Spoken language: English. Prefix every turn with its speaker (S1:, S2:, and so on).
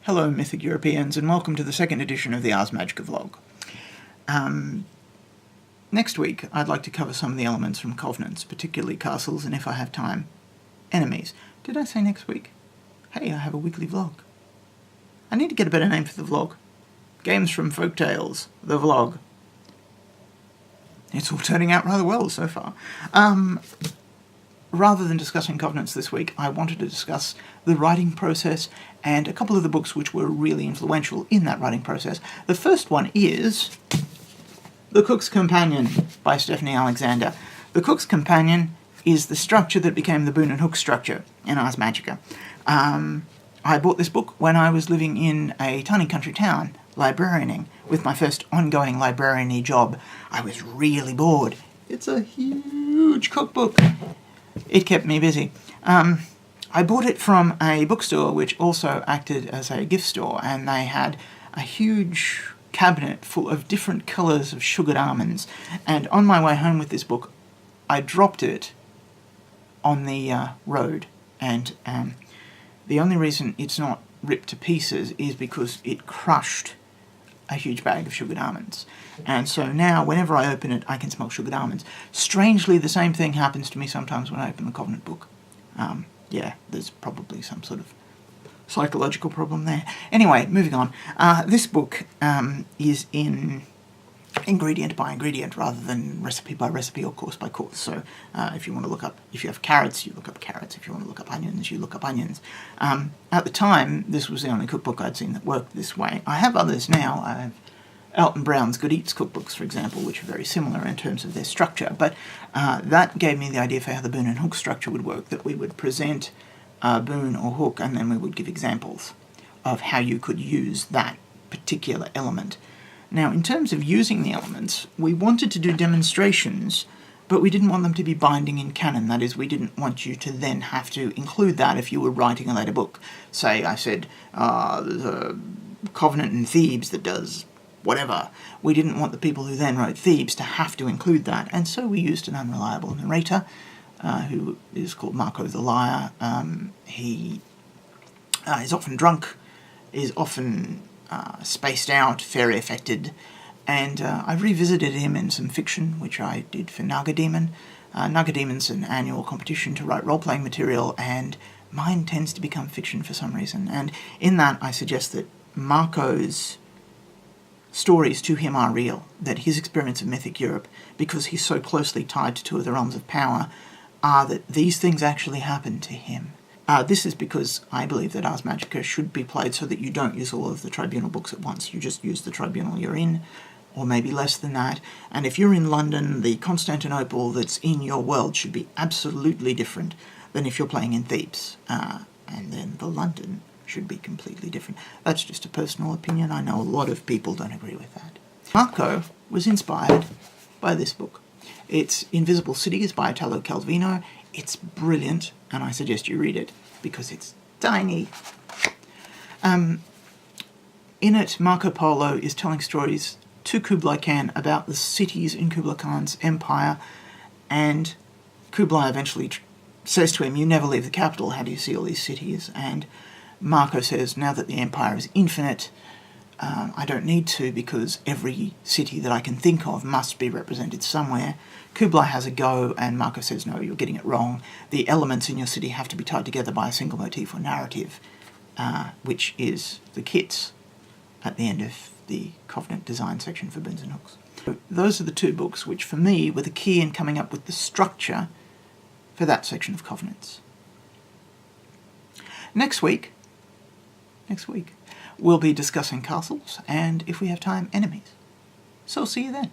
S1: Hello Mythic Europeans, and welcome to the second edition of the Ars Magica vlog. Next week I'd like to cover some of the elements from Covenants, particularly castles, and if I have time, enemies. Did I say next week? Hey, I have a weekly vlog. I need to get a better name for the vlog. Games from Folktales, the vlog. It's all turning out rather well so far. Rather than discussing Covenants this week, I wanted to discuss the writing process and a couple of the books which were really influential in that writing process. The first one is The Cook's Companion by Stephanie Alexander. The Cook's Companion is the structure that became the Boon and Hook structure in Ars Magica. I bought this book when I was living in a tiny country town, librarianing, with my first ongoing librarian-y job. I was really bored. It's a huge cookbook. It kept me busy. I bought it from a bookstore which also acted as a gift store, and they had a huge cabinet full of different colours of sugared almonds. And on my way home with this book, I dropped it on the road, and the only reason it's not ripped to pieces is because it crushed a huge bag of sugared almonds. And so now, whenever I open it, I can smell sugared almonds. Strangely, the same thing happens to me sometimes when I open the Covenant book. Yeah, there's probably some sort of psychological problem there. Anyway, moving on. This book is in ingredient by ingredient rather than recipe by recipe or course by course. So if you want to look up, if you have carrots, you look up carrots. If you want to look up onions, you look up onions. At the time, this was the only cookbook I'd seen that worked this way. I have others now. I have Alton Brown's Good Eats cookbooks, for example, which are very similar in terms of their structure. But that gave me the idea for how the Boon and Hook structure would work, that we would present a boon or hook, and then we would give examples of how you could use that particular element. Now, in terms of using the elements, we wanted to do demonstrations, but we didn't want them to be binding in canon. That is, we didn't want you to then have to include that if you were writing a later book. Say, I said, there's a Covenant in Thebes that does whatever. We didn't want the people who then wrote Thebes to have to include that, and so we used an unreliable narrator, who is called Marco the Liar. He is often drunk, is often spaced out, fairy affected, and I revisited him in some fiction, which I did for Naga Demon. Naga Demon's an annual competition to write role-playing material, and mine tends to become fiction for some reason, and in that I suggest that Marco's stories to him are real, that his experience of Mythic Europe, because he's so closely tied to two of the realms of power, are that these things actually happened to him. This is because I believe that Ars Magica should be played so that you don't use all of the Tribunal books at once. You just use the Tribunal you're in, or maybe less than that. And if you're in London, the Constantinople that's in your world should be absolutely different than if you're playing in Thebes. And then the London should be completely different. That's just a personal opinion. I know a lot of people don't agree with that. Marco was inspired by this book. It's Invisible Cities by Italo Calvino. It's brilliant, and I suggest you read it because it's tiny. In it, Marco Polo is telling stories to Kublai Khan about the cities in Kublai Khan's empire, and Kublai eventually says to him, "You never leave the capital, how do you see all these cities?" And Marco says, "Now that the empire is infinite, I don't need to, because every city that I can think of must be represented somewhere." Kublai has a go, and Marco says, "No, you're getting it wrong. The elements in your city have to be tied together by a single motif or narrative," which is the kits at the end of the Covenant design section for Boons and Hooks. So those are the two books which, for me, were the key in coming up with the structure for that section of Covenants. Next week, we'll be discussing castles, and if we have time, enemies. So see you then.